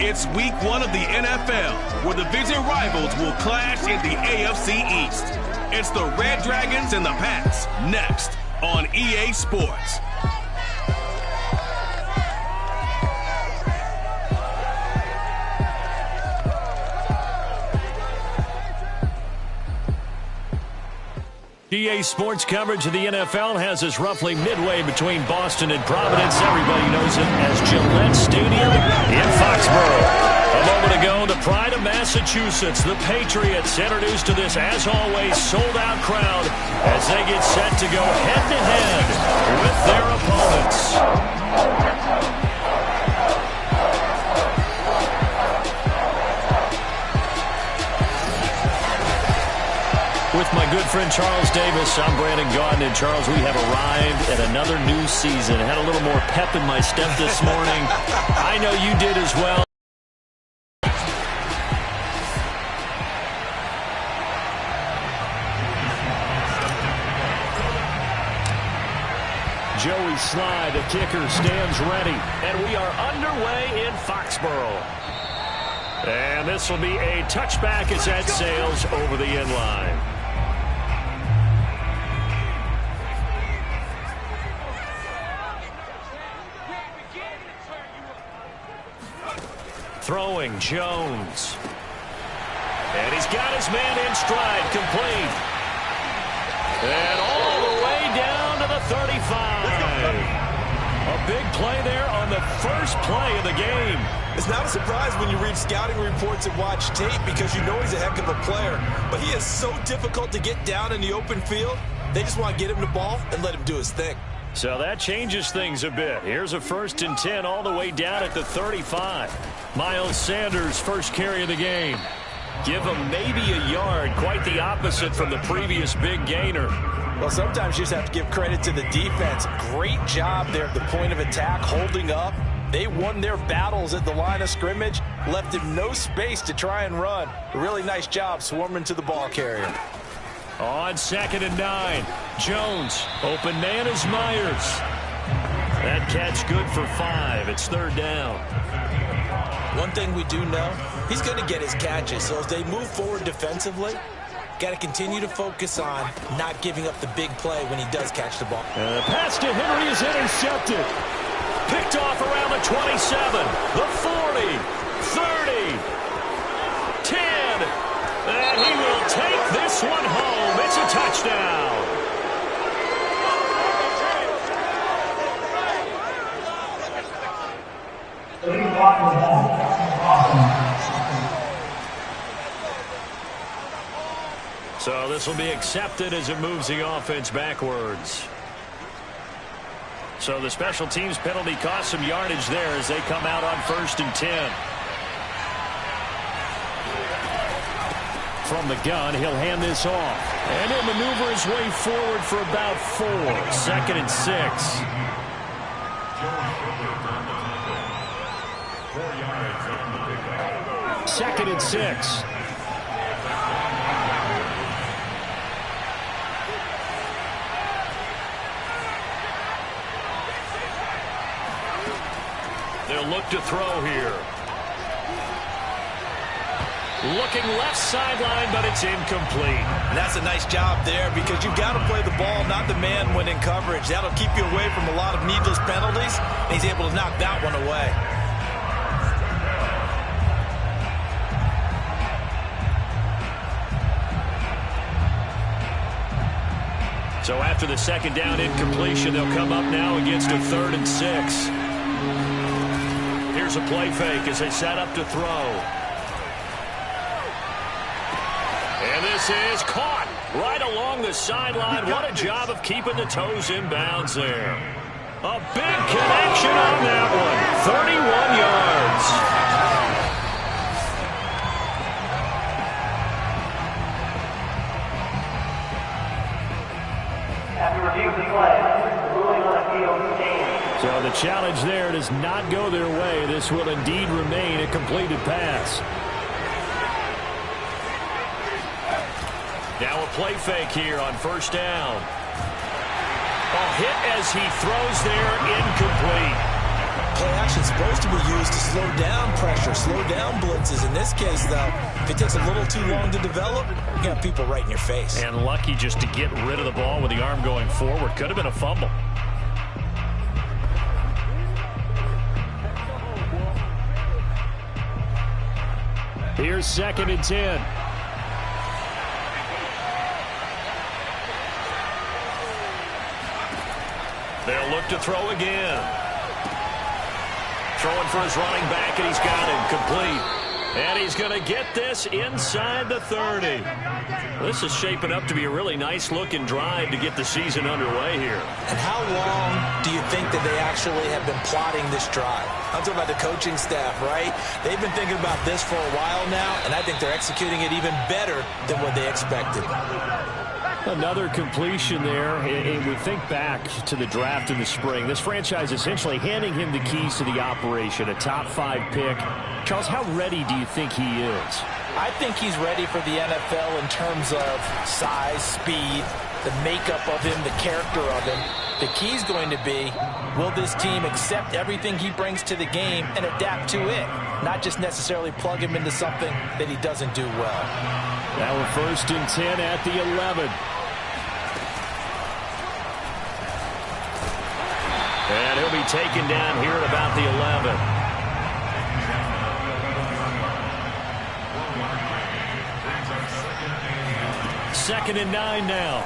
It's week 1 of the NFL, where division rivals will clash in the AFC East. It's the Red Dragons and the Pats, next on EA Sports. EA Sports coverage of the NFL has us roughly midway between Boston and Providence. Everybody knows it as Gillette Stadium in Foxborough. A moment ago, the pride of Massachusetts, the Patriots, introduced to this, as always, sold-out crowd as they get set to go head-to-head with their opponents. With my good friend Charles Davis, I'm Brandon Gaudin. And Charles, we have arrived at another new season. I had a little more pep in my step this morning. I know you did as well. Joey Sly, the kicker, stands ready. And we are underway in Foxborough. And this will be a touchback as that sails over the end line. Throwing, Jones. And he's got his man in stride, complete. And all the way down to the 35. A big play there on the first play of the game. It's not a surprise when you read scouting reports and watch tape because you know he's a heck of a player. But he is so difficult to get down in the open field. They just want to get him the ball and let him do his thing. So that changes things a bit. Here's a 1st and 10 all the way down at the 35. Miles Sanders, first carry of the game. Give him maybe a yard, quite the opposite from the previous big gainer. Well, sometimes you just have to give credit to the defense. Great job there at the point of attack, holding up. They won their battles at the line of scrimmage, left him no space to try and run. A really nice job swarming to the ball carrier. On 2nd and 9, Jones, open man is Myers. That catch good for 5. It's 3rd down. One thing we do know, he's going to get his catches. So as they move forward defensively, got to continue to focus on not giving up the big play when he does catch the ball. And the pass to Henry is intercepted. Picked off around the 27, the 40, 30, 10. And he will take this one home. It's a touchdown. So this will be accepted as it moves the offense backwards. So the special teams penalty cost some yardage there as they come out on 1st and 10. From the gun, he'll hand this off. And he'll maneuver his way forward for about 4. 2nd and 6. 2nd and 6. They'll look to throw here. Looking left sideline, but it's incomplete. And that's a nice job there because you've got to play the ball, not the man when in coverage. That'll keep you away from a lot of needless penalties. And he's able to knock that one away. So after the 2nd down incompletion, they'll come up now against a 3rd and 6. Here's a play fake as they set up to throw. And this is caught right along the sideline. What a job of keeping the toes in bounds there. A big connection on that one. 31 yards. So the challenge there does not go their way. This will indeed remain a completed pass. Now a play fake here on 1st down. A hit as he throws there, incomplete. play action is supposed to be used to slow down pressure, slow down blitzes. In this case, though, if it takes a little too long to develop, you got people right in your face. And lucky just to get rid of the ball with the arm going forward. Could have been a fumble. Here's 2nd and 10. They'll look to throw again. Throwing for his running back, and he's got him complete. And he's going to get this inside the 30. This is shaping up to be a really nice-looking drive to get the season underway here. And how long do you think that they actually have been plotting this drive? I'm talking about the coaching staff, right? They've been thinking about this for a while now, and I think they're executing it even better than what they expected. Another completion there. And we think back to the draft in the spring. This franchise essentially handing him the keys to the operation, a top 5 pick. Charles, how ready do you think he is? I think he's ready for the NFL in terms of size, speed, the makeup of him, the character of him. The key's going to be, will this team accept everything he brings to the game and adapt to it? Not just necessarily plug him into something that he doesn't do well. Now we're 1st and 10 at the 11. And he'll be taken down here at about the 11. 2nd and 9 now.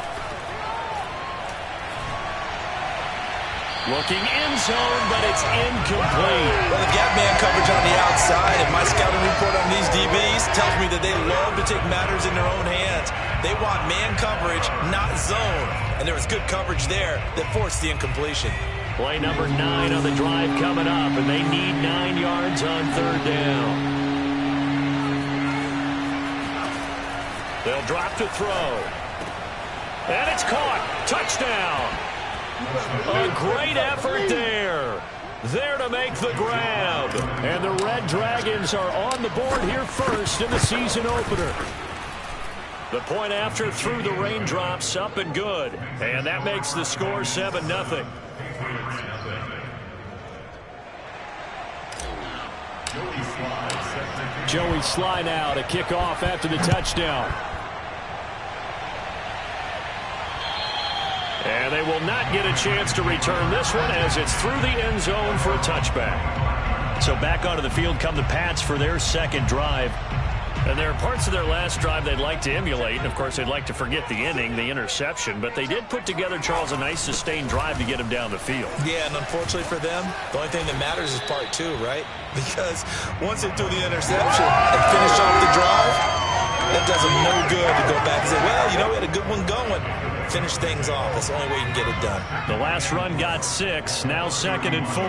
Looking end zone, but it's incomplete. Well, the gap man coverage on the outside, and my scouting report on these DBs tells me that they love to take matters in their own hands. They want man coverage, not zone. And there was good coverage there that forced the incompletion. Play number 9 on the drive coming up, and they need 9 yards on 3rd down. They'll drop to throw. And it's caught. Touchdown. A great effort there. There to make the grab. And the Red Dragons are on the board here first in the season opener. The point after through the raindrops, up and good. And that makes the score 7-0. Joey Sly now to kick off after the touchdown. And they will not get a chance to return this one as it's through the end zone for a touchback. So back onto the field come the Pats for their 2nd drive. And there are parts of their last drive they'd like to emulate. And, of course, they'd like to forget the inning, the interception. But they did put together, Charles, a nice sustained drive to get them down the field. Yeah, and unfortunately for them, the only thing that matters is part 2, right? Because once they threw the interception and finish off the drive, that does them no good to go back and say, well, you know, we had a good one going. Finish things off. That's the only way you can get it done. The last run got 6. Now 2nd and 4.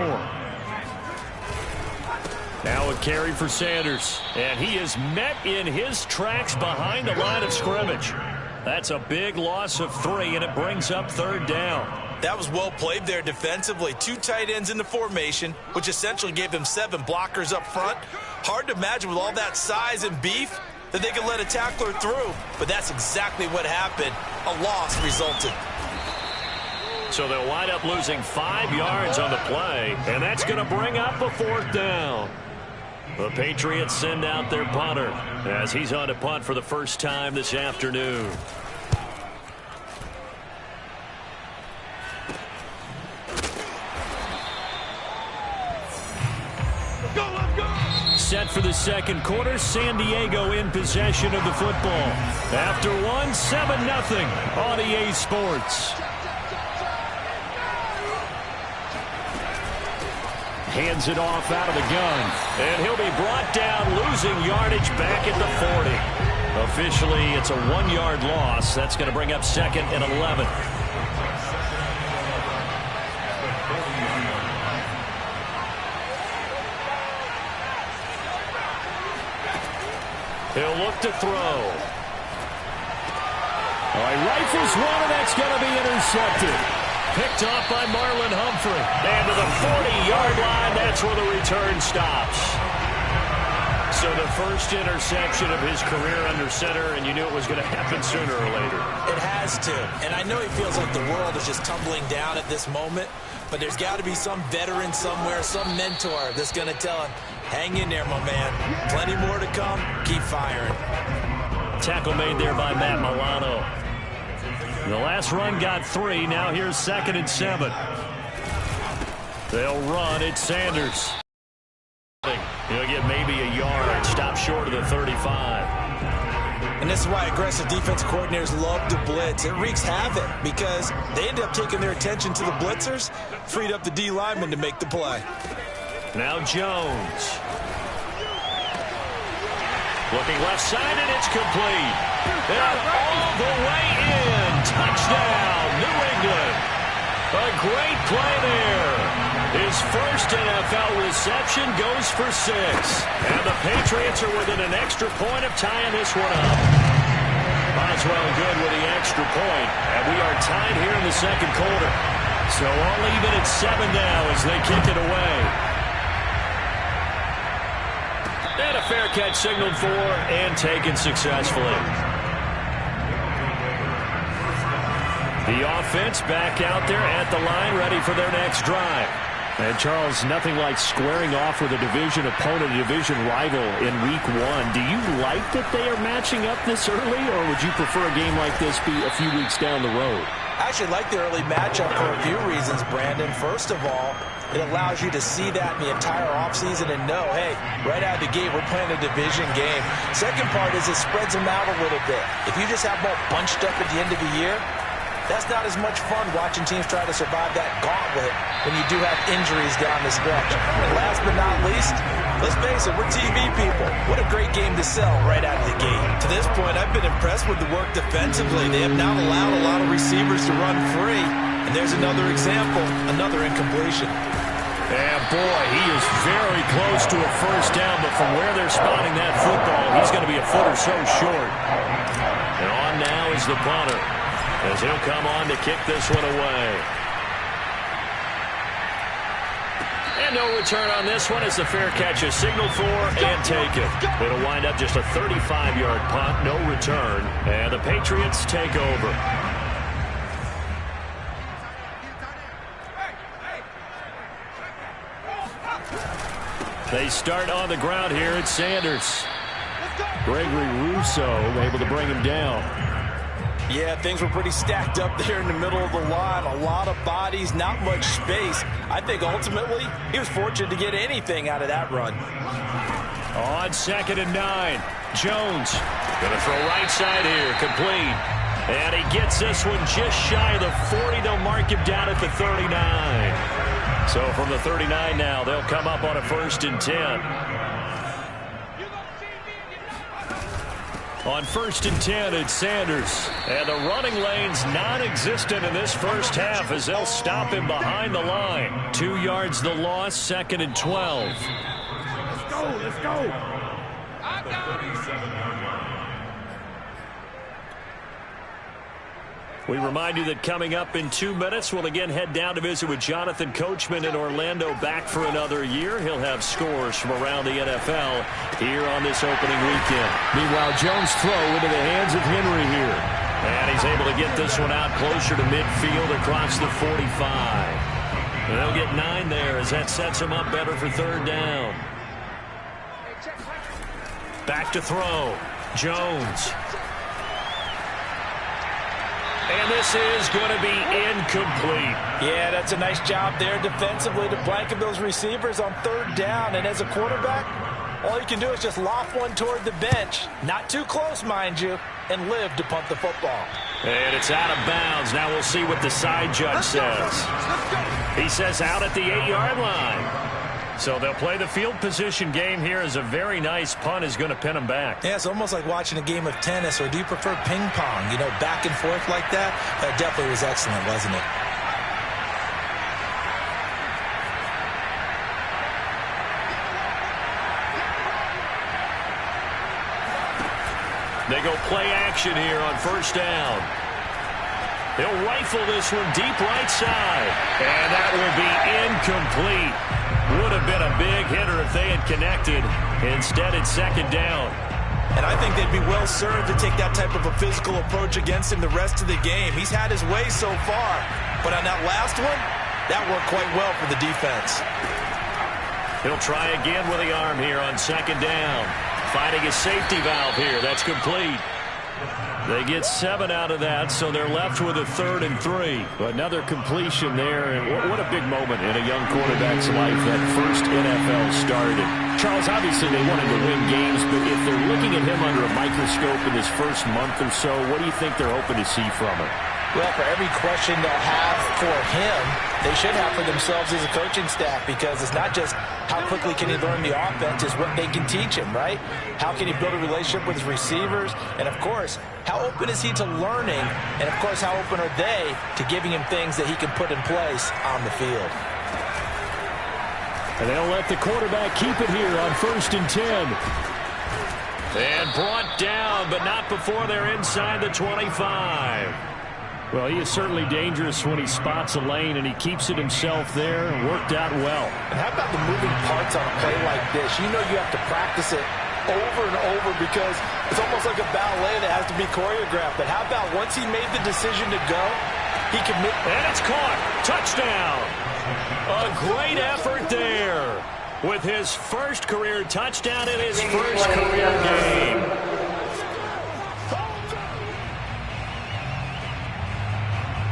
Now a carry for Sanders. And he is met in his tracks behind the line of scrimmage. That's a big loss of 3, and it brings up 3rd down. That was well played there defensively. 2 tight ends in the formation, which essentially gave them 7 blockers up front. Hard to imagine with all that size and beef that they could let a tackler through. But that's exactly what happened. A loss resulted. So they'll wind up losing 5 yards on the play, and that's going to bring up a 4th down. The Patriots send out their punter as he's on to punt for the first time this afternoon. Set for the 2nd quarter, San Diego in possession of the football. After 1, 7-0 on EA Sports. Hands it off out of the gun. And he'll be brought down, losing yardage back at the 40. Officially, it's a 1-yard loss. That's going to bring up 2nd and 11. He'll look to throw. All right, rifles one, and that's going to be intercepted. Picked off by Marlon Humphrey. And to the 40-yard line, that's where the return stops. So the first interception of his career under center, and you knew it was going to happen sooner or later. It has to. And I know he feels like the world is just tumbling down at this moment. but there's got to be some veteran somewhere, some mentor that's going to tell him, hang in there, my man. Plenty more to come. Keep firing. Tackle made there by Matt Milano. The last run got 3. Now here's 2nd and 7. They'll run. It's Sanders. He'll get maybe a yard. Stop short of the 35. And this is why aggressive defense coordinators love to blitz. It wreaks havoc because they end up taking their attention to the blitzers, freed up the D lineman to make the play. Now Jones. Looking left side, and it's complete. And all the way in. Touchdown, New England. A great play there. His first NFL reception goes for 6. And the Patriots are within an extra point of tying this one up. Boswell good with the extra point. And we are tied here in the second quarter. So all even at 7 now as they kick it away. And a fair catch signaled for and taken successfully. The offense back out there at the line, ready for their next drive. And, Charles, nothing like squaring off with a division opponent, a division rival in Week 1. Do you like that they are matching up this early, or would you prefer a game like this be a few weeks down the road? I actually like the early matchup for a few reasons, Brandon. First of all, it allows you to see that in the entire offseason and know, hey, right out of the gate, we're playing a division game. Second part is it spreads them out a little bit. If you just have them all bunched up at the end of the year, that's not as much fun watching teams try to survive that gauntlet when you do have injuries down the stretch. And last but not least, let's face it, we're TV people. What a great game to sell right out of the gate. To this point, I've been impressed with the work defensively. They have not allowed a lot of receivers to run free. And there's another example, another incompletion. And boy, he is very close to a first down, but from where they're spotting that football, he's going to be a foot or so short. And on now is the punter, as he'll come on to kick this one away. And no return on this one as the fair catch is signaled for and taken. It'll wind up just a 35-yard punt, no return, and the Patriots take over. They start on the ground here. It's Sanders. Gregory Rousseau able to bring him down. Yeah, things were pretty stacked up there in the middle of the line. A lot of bodies, not much space. I think ultimately he was fortunate to get anything out of that run. On 2nd and 9, Jones going to throw right side here, complete. And he gets this one just shy of the 40. They'll mark him down at the 39. So from the 39 now, they'll come up on a 1st and 10. On 1st and 10, it's Sanders. And the running lane's non-existent in this first half as they'll stop him behind the line. 2 yards the loss, 2nd and 12. Let's go, let's go. We remind you that coming up in 2 minutes, we'll again head down to visit with Jonathan Coachman in Orlando, back for another year. He'll have scores from around the NFL here on this opening weekend. Meanwhile, Jones' throw into the hands of Henry here. And he's able to get this one out closer to midfield across the 45. And they'll get 9 there as that sets him up better for 3rd down. Back to throw. Jones. And this is going to be incomplete. Yeah, that's a nice job there defensively to blanket those receivers on 3rd down. And as a quarterback, all you can do is just loft one toward the bench. Not too close, mind you, and live to punt the football. And it's out of bounds. Now we'll see what the side judge says. He says out at the 8-yard line. So they'll play the field position game here as a very nice punt is going to pin them back. Yeah, it's almost like watching a game of tennis, or do you prefer ping pong? You know, back and forth like that? That definitely was excellent, wasn't it? They go play action here on 1st down. He'll rifle this one deep right side. And that will be incomplete. Would have been a big hitter if they had connected. Instead, it's 2nd down. And I think they'd be well served to take that type of a physical approach against him the rest of the game. He's had his way so far. But on that last one, That worked quite well for the defense. He'll try again with the arm here on second down. Finding a safety valve here. That's complete. They get 7 out of that, so they're left with a 3rd and 3. Another completion there, and what a big moment in a young quarterback's life, that first NFL started. Charles, obviously they wanted to win games, but if they're looking at him under a microscope in this first month or so, what do you think they're hoping to see from him? Well, for every question they'll have for him, they should have for themselves as a coaching staff, because it's not just how quickly can he learn the offense, it's what they can teach him, right? How can he build a relationship with his receivers? And, of course, how open is he to learning? And, of course, how open are they to giving him things that he can put in place on the field? And they'll let the quarterback keep it here on 1st and 10. And brought down, but not before they're inside the 25. Well, he is certainly dangerous when he spots a lane, and he keeps it himself there and worked out well. And how about the moving parts on a play like this? You know you have to practice it over and over because it's almost like a ballet that has to be choreographed. But how about once he made the decision to go, he commit. And it's caught. Touchdown. A great effort there with his first career touchdown in his first career game.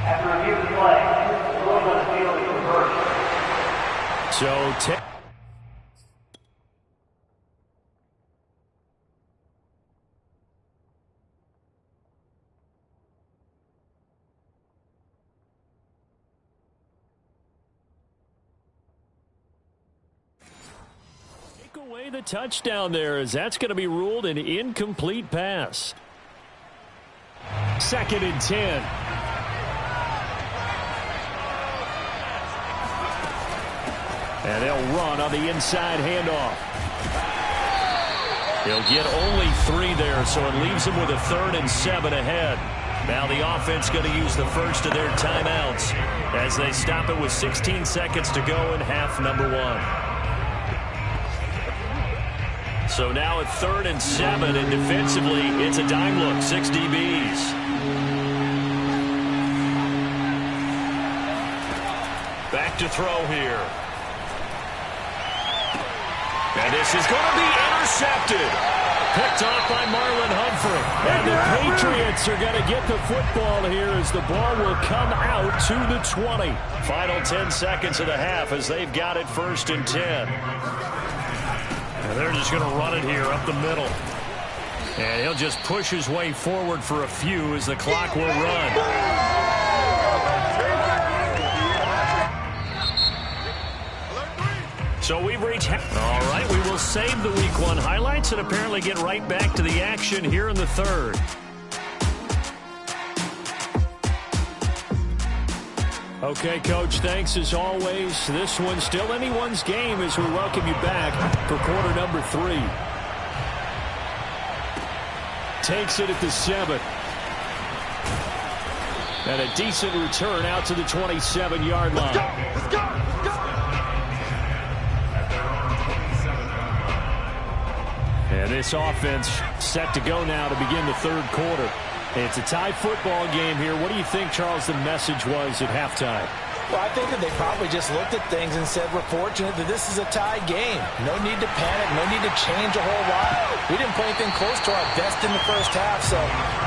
After review of play, ruling on the field is reversed. So, take away the touchdown there, as that's going to be ruled an incomplete pass. 2nd and 10. And they'll run on the inside handoff. He'll get only 3 there, so it leaves him with a 3rd and 7 ahead. Now the offense going to use the first of their timeouts as they stop it with 16 seconds to go in half number 1. So now at 3rd and 7, and defensively, it's a dime look, 6 DBs. Back to throw here. And this is going to be intercepted. Picked off by Marlon Humphrey. And the Patriots are going to get the football here as the ball will come out to the 20. Final 10 seconds of the half as they've got it 1st and 10. And they're just going to run it here up the middle. And he'll just push his way forward for a few as the clock will run. So we've reached. All right, we will save the Week 1 highlights and apparently get right back to the action here in the 3rd. Okay, Coach, thanks as always. This one's still anyone's game as we welcome you back for quarter number 3. Takes it at the 7. And a decent return out to the 27-yard line. Let's go! Let's go! And this offense set to go now to begin the 3rd quarter. It's a tie football game here. What do you think, Charles, the message was at halftime? Well, I think that they probably just looked at things and said, we're fortunate that this is a tie game. No need to panic. No need to change a whole lot. We didn't play anything close to our best in the first half, so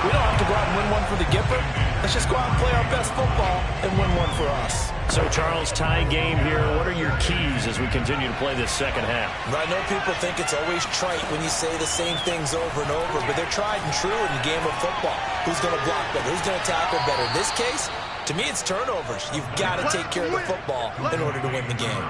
we don't have to go out and win one for the Gipper. Let's just go out and play our best football and win one for us. So, Charles, tie game here. What are your keys as we continue to play this second half? I know people think it's always trite when you say the same things over and over, but they're tried and true in the game of football. Who's going to block better? Who's going to tackle better? In this case, to me, it's turnovers. You've got to take care of the football in order to win the game.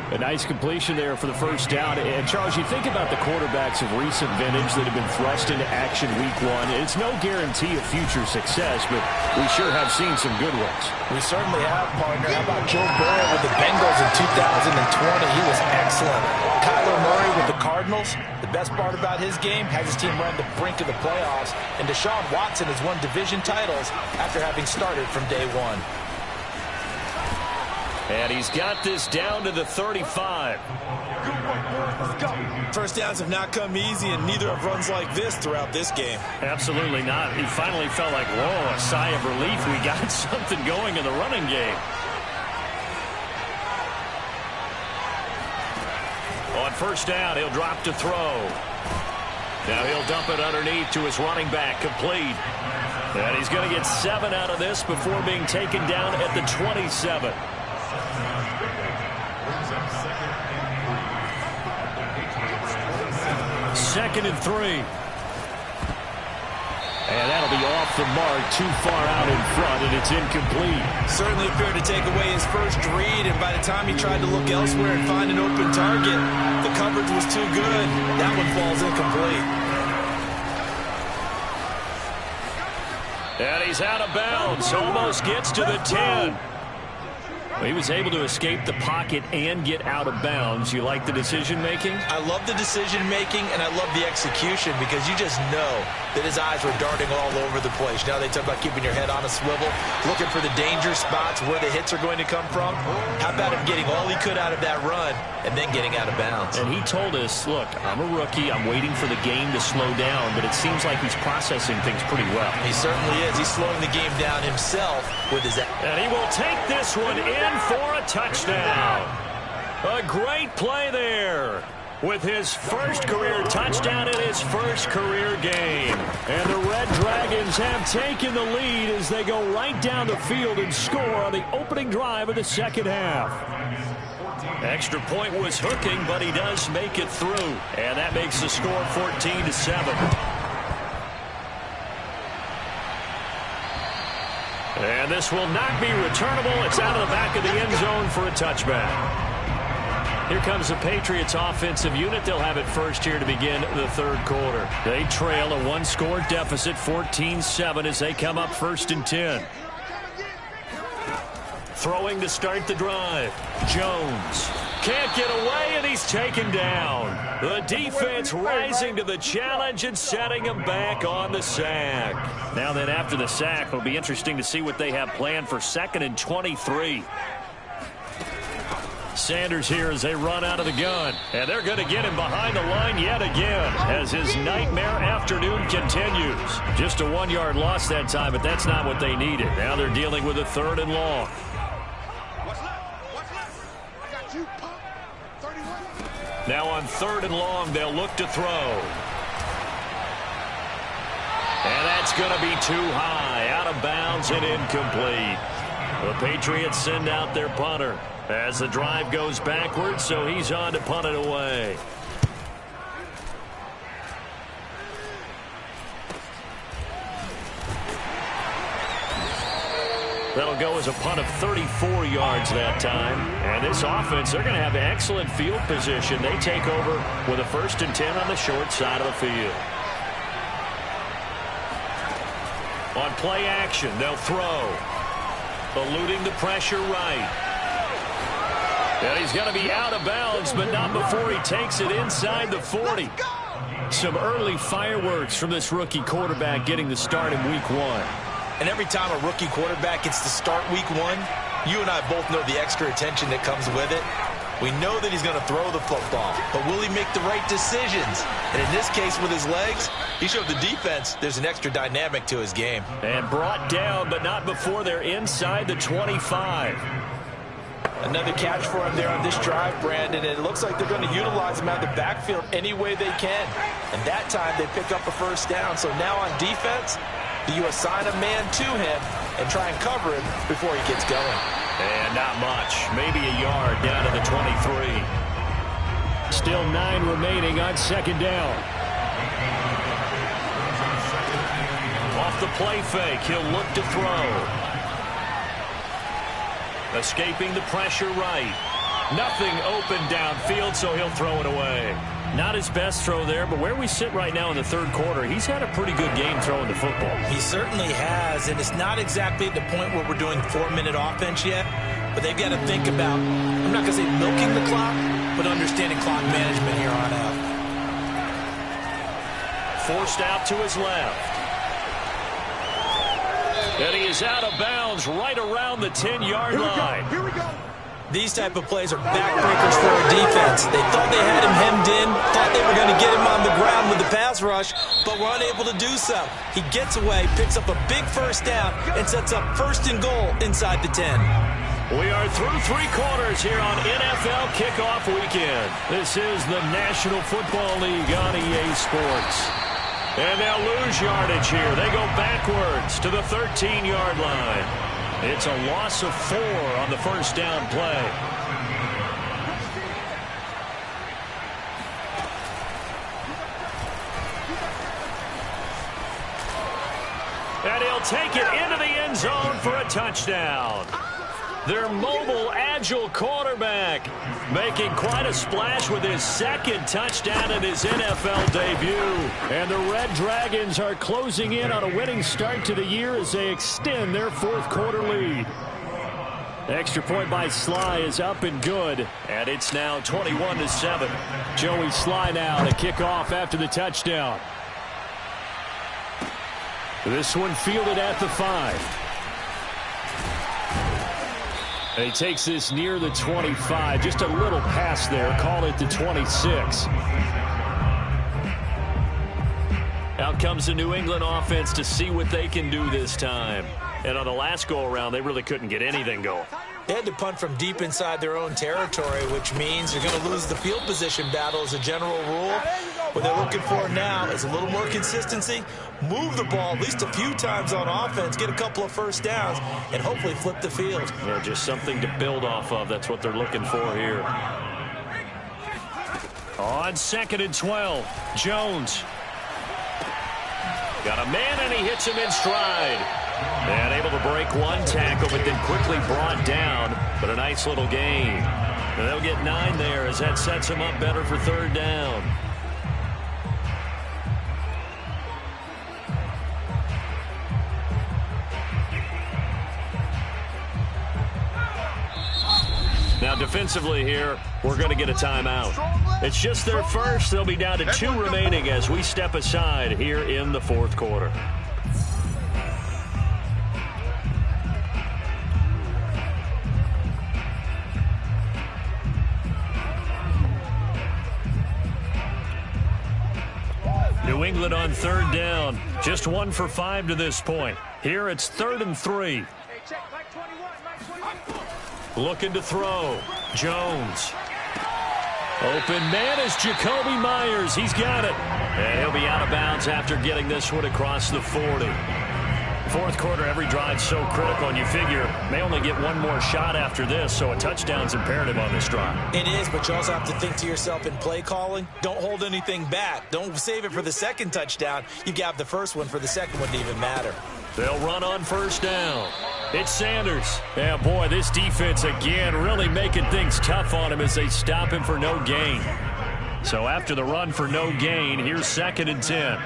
A nice completion there for the first down. And, Charles, you think about the quarterbacks of recent vintage that have been thrust into action Week 1. It's no guarantee of future success, but we sure have seen some good ones. We certainly have, partner. How about Joe Burrow with the Bengals in 2020? He was excellent. Kyler Murray with the Cardinals. The best part about his game, has his team run the brink of the playoffs. And Deshaun Watson has won division titles after having started from day 1. And he's got this down to the 35. First downs have not come easy, and neither have runs like this throughout this game. Absolutely not. He finally felt like, whoa, a sigh of relief. We got something going in the running game. first down. He'll drop to throw. Now he'll dump it underneath to his running back, complete. And he's going to get 7 out of this before being taken down at the 27. Second and 3. And that'll be off the mark, too far out in front, and it's incomplete. Certainly appeared to take away his first read, and by the time he tried to look elsewhere and find an open target, the coverage was too good. That one falls incomplete. And he's out of bounds, almost gets to the 10. He was able to escape the pocket and get out of bounds. You like the decision-making? I love the decision-making, and I love the execution because you just know that his eyes were darting all over the place. Now they talk about keeping your head on a swivel, looking for the danger spots where the hits are going to come from. How about him getting all he could out of that run and then getting out of bounds? And he told us, look, I'm a rookie. I'm waiting for the game to slow down, but it seems like he's processing things pretty well. He certainly is. He's slowing the game down himself with his... And he will take this one in for a touchdown. A great play there with his first career touchdown in his first career game. And the Red Dragons have taken the lead as they go right down the field and score on the opening drive of the second half. Extra point was hooking, but he does make it through. And that makes the score 14-7. And this will not be returnable. It's out of the back of the end zone for a touchback. Here comes the Patriots offensive unit. They'll have it first here to begin the third quarter. They trail a one-score deficit, 14-7, as they come up first and 10. Throwing to start the drive. Jones can't get away, and he's taken down. The defense rising to the challenge and setting him back on the sack. Now then, after the sack, it'll be interesting to see what they have planned for 2nd and 23. Sanders here as they run out of the gun. And they're going to get him behind the line yet again as his nightmare afternoon continues. Just a 1-yard loss that time, but that's not what they needed. Now they're dealing with a 3rd and long. Now on 3rd and long, they'll look to throw. And that's going to be too high, out of bounds and incomplete. The Patriots send out their punter as the drive goes backwards, so he's on to punt it away. That'll go as a punt of 34 yards that time. And this offense, they're going to have excellent field position. They take over with a 1st and 10 on the short side of the field. On play action, they'll throw. Eluding the pressure right. And he's going to be out of bounds, but not before he takes it inside the 40. Some early fireworks from this rookie quarterback getting the start in week 1. And every time a rookie quarterback gets to start week 1, you and I both know the extra attention that comes with it. We know that he's going to throw the football, but will he make the right decisions? And in this case with his legs, he showed the defense there's an extra dynamic to his game. And brought down, but not before they're inside the 25. Another catch for him there on this drive, Brandon, and it looks like they're going to utilize him out of the backfield any way they can. And that time they pick up a 1st down. So now on defense, you assign a man to him and try and cover him before he gets going. And not much. Maybe a yard down to the 23. Still 9 remaining on 2nd down. Off the play fake, he'll look to throw. Escaping the pressure right. Nothing open downfield, so he'll throw it away. Not his best throw there, but where we sit right now in the 3rd quarter, he's had a pretty good game throwing the football. He certainly has, and it's not exactly at the point where we're doing 4-minute offense yet, but they've got to think about, I'm not going to say milking the clock, but understanding clock management here on out. Forced out to his left. And he is out of bounds right around the 10-yard line. Here we go. These type of plays are backbreakers for a defense. They thought they had him hemmed in, thought they were going to get him on the ground with the pass rush, but were unable to do so. He gets away, picks up a big 1st down, and sets up 1st and goal inside the 10. We are through 3 quarters here on NFL Kickoff Weekend. This is the National Football League on EA Sports. And they'll lose yardage here. They go backwards to the 13-yard line. It's a loss of 4 on the first down play. And he'll take it into the end zone for a touchdown. Their mobile, agile quarterback making quite a splash with his second touchdown in his NFL debut. And the Red Dragons are closing in on a winning start to the year as they extend their 4th quarter lead. Extra point by Sly is up and good, and it's now 21-7. Joey Sly now to kick off after the touchdown. This one fielded at the 5. And he takes this near the 25. Just a little pass there. Call it the 26. Out comes the New England offense to see what they can do this time. And on the last go-around, they really couldn't get anything going. They had to punt from deep inside their own territory, which means they're going to lose the field position battle as a general rule. What they're looking for now is a little more consistency, move the ball at least a few times on offense, get a couple of first downs, and hopefully flip the field. Yeah, just something to build off of. That's what they're looking for here. On 2nd and 12, Jones. Got a man, and he hits him in stride. And able to break one tackle, but then quickly brought down. But a nice little gain. And they'll get 9 there as that sets them up better for 3rd down. Now defensively here, we're going to get a timeout. It's just their first. They'll be down to 2 remaining as we step aside here in the 4th quarter. New England on 3rd down. Just 1 for 5 to this point. Here it's 3rd and 3. Looking to throw. Jones. Open man is Jacoby Myers. He's got it. And he'll be out of bounds after getting this one across the 40. 4th quarter, every drive's so critical, and you figure may only get 1 more shot after this, so a touchdown's imperative on this drive. It is, but you also have to think to yourself in play calling, don't hold anything back. Don't save it for the 2nd touchdown. You got the 1st one for the 2nd one to even matter. They'll run on 1st down. It's Sanders. Yeah, boy, this defense again really making things tough on him as they stop him for no gain. So after the run for no gain, here's 2nd and 10.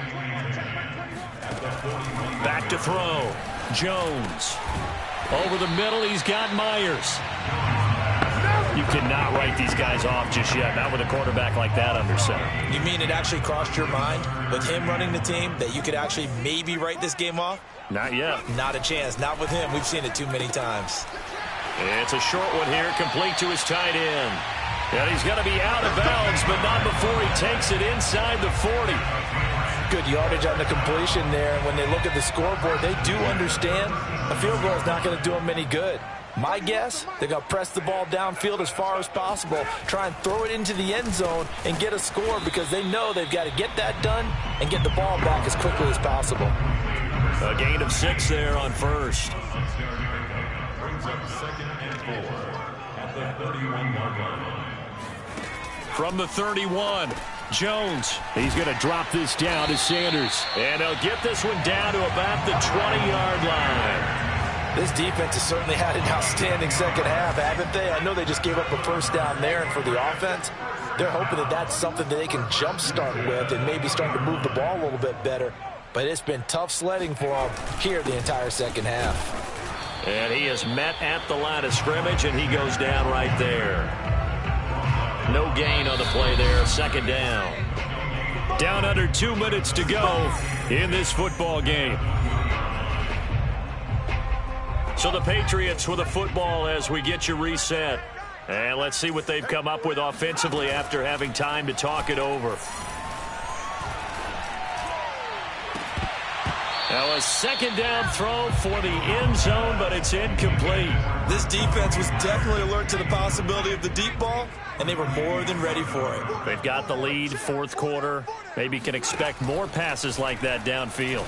Back to throw. Jones. Over the middle, he's got Myers. You cannot write these guys off just yet, not with a quarterback like that under center. You mean it actually crossed your mind with him running the team that you could actually maybe write this game off? Not yet. Not a chance. Not with him. We've seen it too many times. It's a short one here, complete to his tight end. And he's going to be out of bounds, but not before he takes it inside the 40. Good yardage on the completion there. When they look at the scoreboard, they do understand a field goal is not going to do them any good. My guess, they're going to press the ball downfield as far as possible, try and throw it into the end zone and get a score because they know they've got to get that done and get the ball back as quickly as possible. A gain of 6 there on 1st. Brings up 2nd and 4 at the 31-yard line. From the 31, Jones. He's going to drop this down to Sanders. And he'll get this one down to about the 20-yard line. This defense has certainly had an outstanding 2nd half, haven't they? I know they just gave up a 1st down there, and for the offense, they're hoping that that's something that they can jumpstart with and maybe start to move the ball a little bit better. But it's been tough sledding for them here the entire 2nd half. And he is met at the line of scrimmage, and he goes down right there. No gain on the play there, 2nd down. Down under 2 minutes to go in this football game. So the Patriots with a football as we get you reset. And let's see what they've come up with offensively after having time to talk it over. Now a second down throw for the end zone, but it's incomplete. This defense was definitely alert to the possibility of the deep ball, and they were more than ready for it. They've got the lead, fourth quarter. Maybe can expect more passes like that downfield.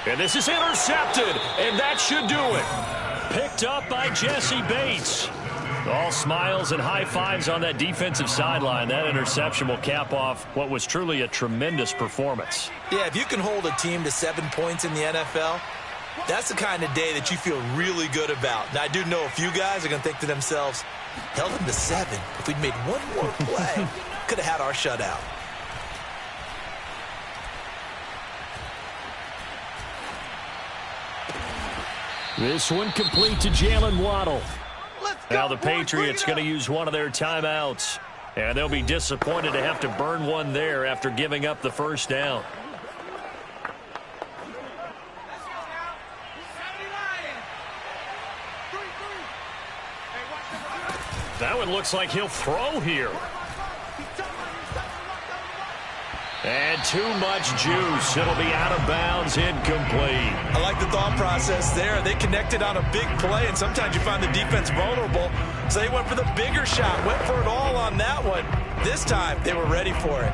And this is intercepted, and that should do it. Picked up by Jesse Bates. All smiles and high fives on that defensive sideline. That interception will cap off what was truly a tremendous performance. Yeah, if you can hold a team to 7 points in the NFL, that's the kind of day that you feel really good about. Now, I do know a few guys are going to think to themselves, held them to 7. If we'd made one more play, could have had our shutout. This one complete to Jalen Waddle. Now the Patriots going to use one of their timeouts. And they'll be disappointed to have to burn one there after giving up the first down. That one looks like he'll throw here. And too much juice. It'll be out of bounds, incomplete. I like the thought process there. They connected on a big play, and sometimes you find the defense vulnerable. So they went for the bigger shot, went for it all on that one. This time, they were ready for it.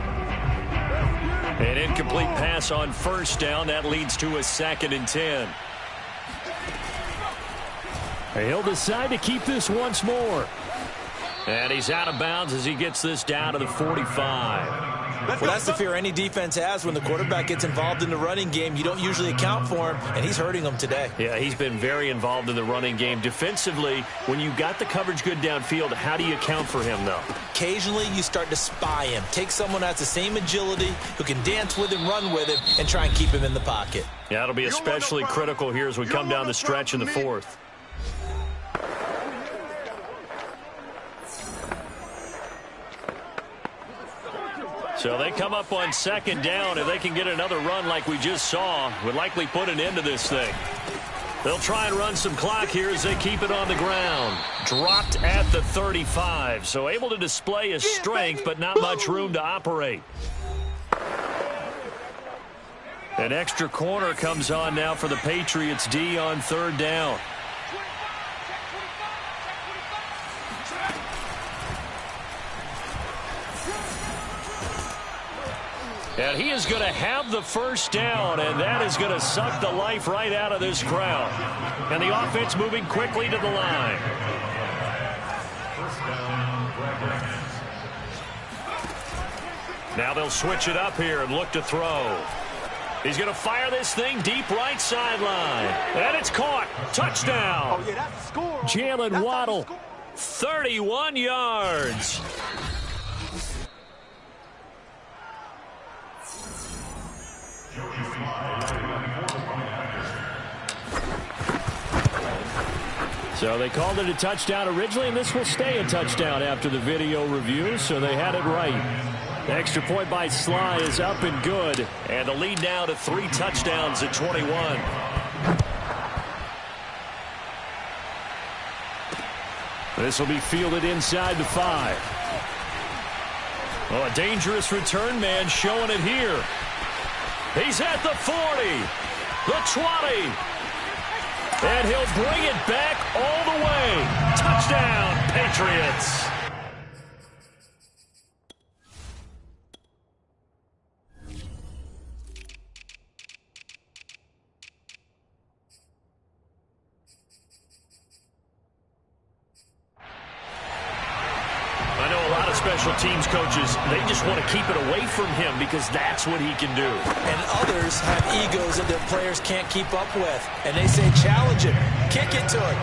An incomplete pass on first down. That leads to a 2nd and 10. He'll decide to keep this once more. And he's out of bounds as he gets this down to the 45. Well, that's the fear any defense has when the quarterback gets involved in the running game. You don't usually account for him, and he's hurting them today. Yeah, he's been very involved in the running game. Defensively, when you got the coverage good downfield, how do you account for him, though? Occasionally, you start to spy him. Take someone that's the same agility, who can dance with him, run with him, and try and keep him in the pocket. Yeah, it'll be especially critical here as we come down the stretch in the fourth. So they come up on 2nd down. If they can get another run like we just saw, would likely put an end to this thing. They'll try and run some clock here as they keep it on the ground. Dropped at the 35, so able to display his strength, but not much room to operate. An extra corner comes on now for the Patriots D on 3rd down. And he is going to have the first down, and that is going to suck the life right out of this crowd. And the offense moving quickly to the line. Now they'll switch it up here and look to throw. He's going to fire this thing deep right sideline. And it's caught. Touchdown. Oh, yeah, that's the score. Jalen Waddle, 31 yards. So they called it a touchdown originally, and this will stay a touchdown after the video review, so they had it right. The extra point by Sly is up and good, and the lead now to 3 touchdowns at 21. This will be fielded inside the 5. Oh, a dangerous return man showing it here. He's at the 40, the 20. And he'll bring it back all the way. Touchdown, Patriots. I know a lot of special teams coaches, they just want to keep it away from him because that's what he can do. And others have egos that their players can't keep up with. And they say, challenge him, kick it to him.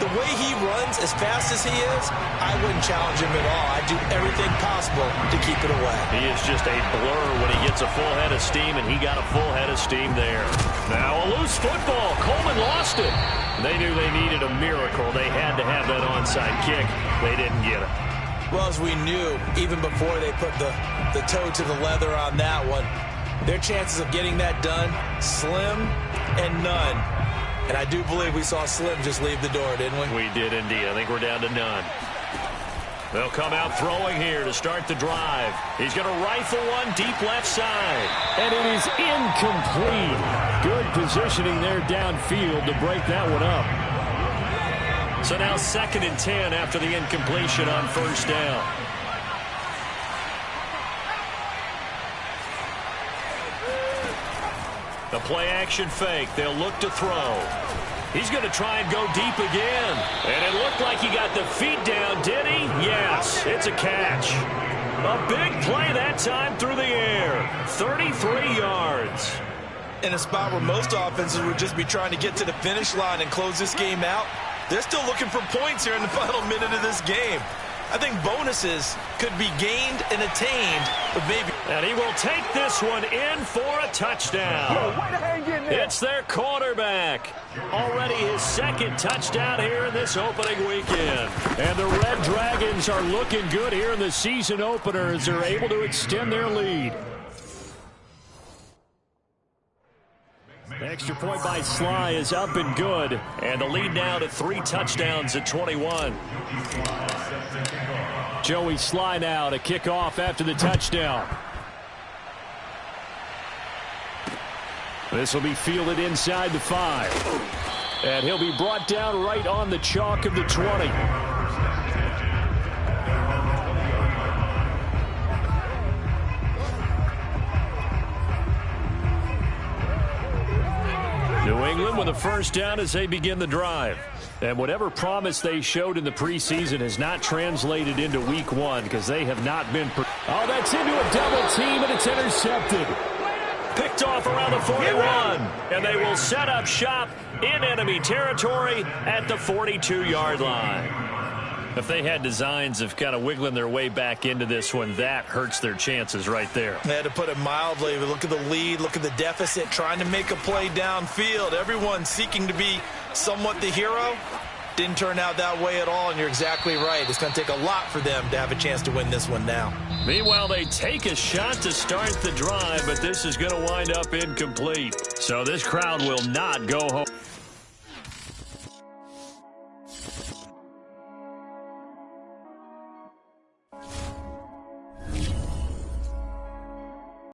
The way he runs as fast as he is, I wouldn't challenge him at all. I'd do everything possible to keep it away. He is just a blur when he gets a full head of steam, and he got a full head of steam there. Now a loose football. Coleman lost it. They knew they needed a miracle. They had to have that onside kick. They didn't get it. Well, as we knew, even before they put the toe to the leather on that one, their chances of getting that done, slim and none. And I do believe we saw Slim just leave the door, didn't we? We did indeed. I think we're down to none. They'll come out throwing here to start the drive. He's going to rifle one deep left side. And it is incomplete. Good positioning there downfield to break that one up. So now 2nd and 10 after the incompletion on 1st down. The play action fake. They'll look to throw. He's going to try and go deep again. And it looked like he got the feet down, did he? Yes, it's a catch. A big play that time through the air. 33 yards. In a spot where most offenses would just be trying to get to the finish line and close this game out, they're still looking for points here in the final minute of this game. I think bonuses could be gained and attained, but maybe. And he will take this one in for a touchdown. It's their quarterback. Already his 2nd touchdown here in this opening weekend. And the Red Dragons are looking good here in the season opener as they're able to extend their lead. Extra point by Sly is up and good. And the lead now to 3 touchdowns at 21. Joey Sly now to kick off after the touchdown. This will be fielded inside the 5. And he'll be brought down right on the chalk of the 20. New England with a 1st down as they begin the drive. And whatever promise they showed in the preseason has not translated into week 1 because they have not been. Oh, that's into a double team, and it's intercepted. Picked off around the 41. And they will set up shop in enemy territory at the 42-yard line. If they had designs of kind of wiggling their way back into this one, that hurts their chances right there. They had to put it mildly. Look at the lead. Look at the deficit. Trying to make a play downfield. Everyone seeking to be somewhat the hero. Didn't turn out that way at all, and you're exactly right. It's going to take a lot for them to have a chance to win this one now. Meanwhile, they take a shot to start the drive, but this is going to wind up incomplete. So this crowd will not go home.